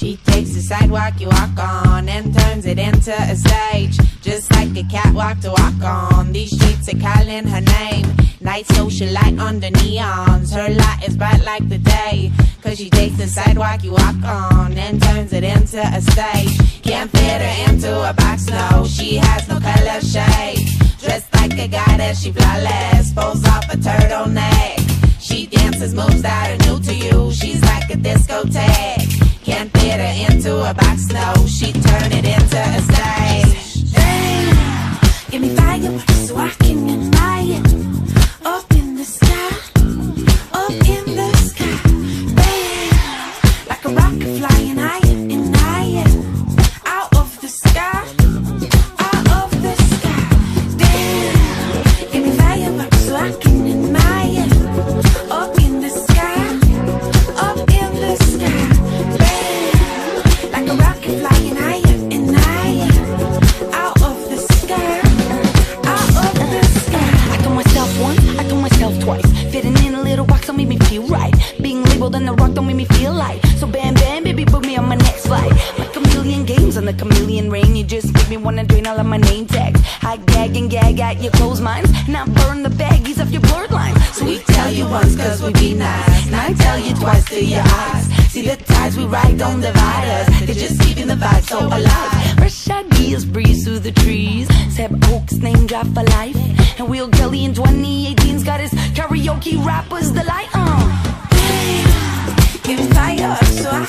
She takes the sidewalk you walk on and turns it into a stage, just like a catwalk to walk on. These streets are calling her name. Night socialite under neons. Her light is bright like the day, cause she takes the sidewalk you walk on and turns it into a stage. Can't fit her into a box, no. She has no color shade. Dressed like a goddess, she flawless. Pulls off a turtleneck. She dances moves that are new to you. She's like a discotheque. Can't fit her into a box, no. She turn it into a stage. Damn, give me fire so I can admire. Up in the sky, up in the sky. Bam, like a rocket flying higher and higher. Out of the sky, out of the sky. Damn, give me fire so I can admire. Up in the sky, up in the sky. Bam, like a rocket flying higher and higher. Out of the sky, out of the sky. I told myself once, I told myself twice. Fitting in a little box don't make me feel right. Being labeled on the rock don't make me feel like. So bam bam, baby, put me on my next flight. Like a million games on the chameleon ring. You just make me wanna drain all of my name tags. I gag and gag at your closed minds, and I burn the baggies off your blurred lines. So we tell you once cause we be nice, and I tell you twice to your eyes. See the tides we ride don't divide us. They're just keeping the vibe so alive. Fresh ideas breeze through the trees. Seb Oaks name drop for life. And Will Kelly in 2018's got his karaoke rappers delight. Give me fire so I